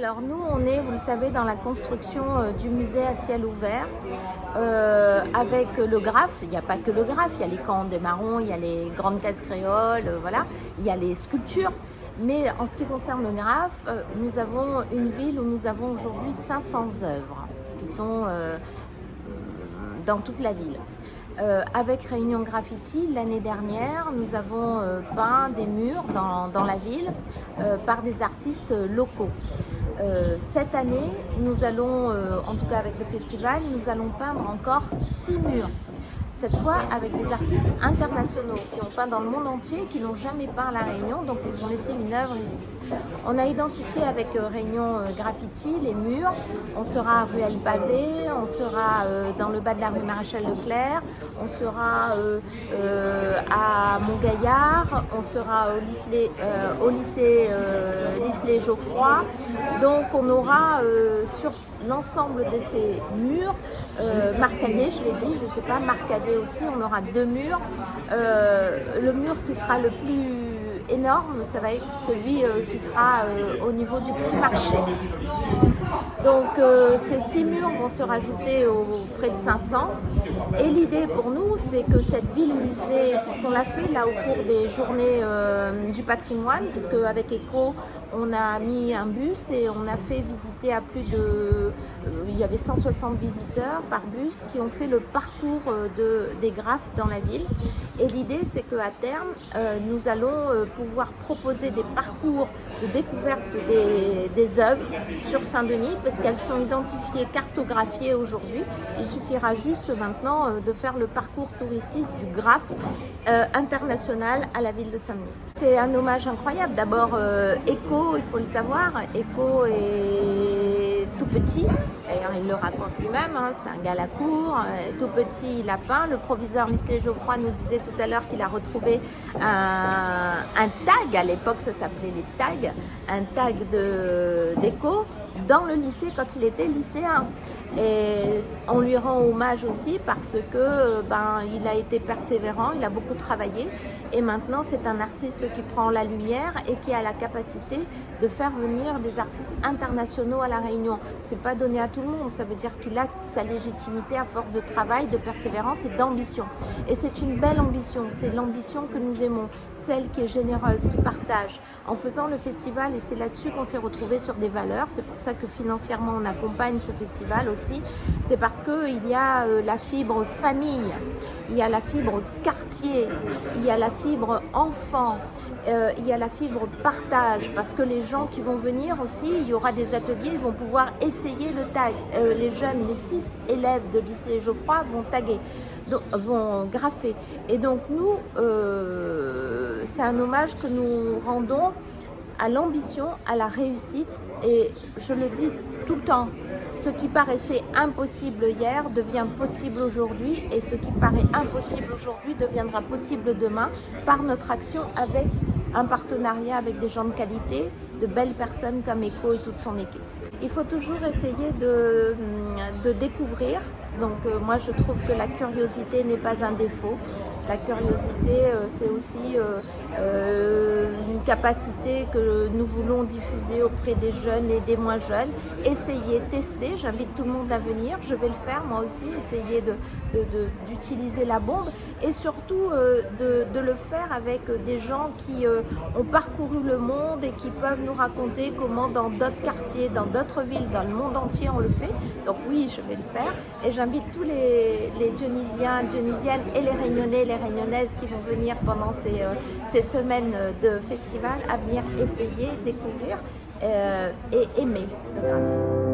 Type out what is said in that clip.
Alors nous, on est, vous le savez, dans la construction du musée à ciel ouvert avec le graphe. Il n'y a pas que le graphe, il y a les camps des marrons, il y a les grandes cases créoles, voilà. Il y a les sculptures. Mais en ce qui concerne le graphe, nous avons une ville où nous avons aujourd'hui 500 œuvres qui sont dans toute la ville. Avec Réunion Graffiti, l'année dernière, nous avons peint des murs dans la ville par des artistes locaux. Cette année, nous allons, en tout cas avec le festival, nous allons peindre encore 6 murs. Cette fois avec des artistes internationaux qui ont peint dans le monde entier, qui n'ont jamais peint à La Réunion, donc ils vont laisser une œuvre ici. On a identifié avec Réunion Graffiti les murs. On sera à rue Pavé, on sera dans le bas de la rue Maréchal Leclerc, on sera à Montgaillard, on sera au lycée Lislet Geoffroy. Donc on aura sur l'ensemble de ces murs marcadés, je l'ai dit, je ne sais pas, marcadés aussi, on aura 2 murs. Le mur qui sera le plus énorme, ça va être celui qui sera au niveau du petit marché. Donc ces 6 murs vont se rajouter près de 500. Et l'idée pour nous, c'est que cette ville-musée, puisqu'on l'a fait là au cours des journées du patrimoine, puisque avec ECO, on a mis un bus et on a fait visiter à plus de... il y avait 160 visiteurs par bus qui ont fait le parcours des graphes dans la ville. Et l'idée, c'est qu'à terme, nous allons pouvoir proposer des parcours de découverte des œuvres sur Saint-Denis, parce qu'elles sont identifiées, cartographiées aujourd'hui. Il suffira juste maintenant de faire le parcours touristique du graphe international à la ville de Saint-Denis. C'est un hommage incroyable. D'abord, ECO, il faut le savoir, ECO est tout petit. D'ailleurs, il le raconte lui-même, hein, c'est un gars à la cour, tout petit, il a peint. Le proviseur Lislet Geoffroy nous disait tout à l'heure qu'il a retrouvé un tag, à l'époque ça s'appelait les tags, un tag d'ECO dans le lycée quand il était lycéen. Et on lui rend hommage aussi parce que il a été persévérant, il a beaucoup travaillé et maintenant c'est un artiste qui prend la lumière et qui a la capacité de faire venir des artistes internationaux à La Réunion. C'est pas donné à tout le monde, ça veut dire qu'il a sa légitimité à force de travail, de persévérance et d'ambition. Et c'est une belle ambition, c'est l'ambition que nous aimons, celle qui est généreuse, qui partage. En faisant le festival, et c'est là-dessus qu'on s'est retrouvé sur des valeurs, c'est pour ça que financièrement on accompagne ce festival aussi, c'est parce qu'il y a la fibre famille, il y a la fibre quartier, il y a la fibre enfant, il y a la fibre partage, parce que les gens qui vont venir aussi, il y aura des ateliers, ils vont pouvoir essayer le tag. Les jeunes, les 6 élèves de Lislet Geoffroy vont taguer, vont graffer. Et donc nous, c'est un hommage que nous rendons à l'ambition, à la réussite. Et je le dis tout le temps, ce qui paraissait impossible hier devient possible aujourd'hui, et ce qui paraît impossible aujourd'hui deviendra possible demain par notre action avec un partenariat avec des gens de qualité, de belles personnes comme ECO et toute son équipe. Il faut toujours essayer de découvrir. Donc moi je trouve que la curiosité n'est pas un défaut. La curiosité c'est aussi une capacité que nous voulons diffuser auprès des jeunes et des moins jeunes. Essayer, tester, j'invite tout le monde à venir, je vais le faire moi aussi, essayer d'utiliser la bombe et surtout de le faire avec des gens qui ont parcouru le monde et qui peuvent nous raconter comment dans d'autres quartiers, dans d'autres villes, dans le monde entier on le fait. Donc oui, je vais le faire et j'invite tous les Dionysiens, Dionysiennes et les Réunionnais, les Réunionnaises qui vont venir pendant ces semaines de festival à venir essayer, découvrir et aimer le graphe.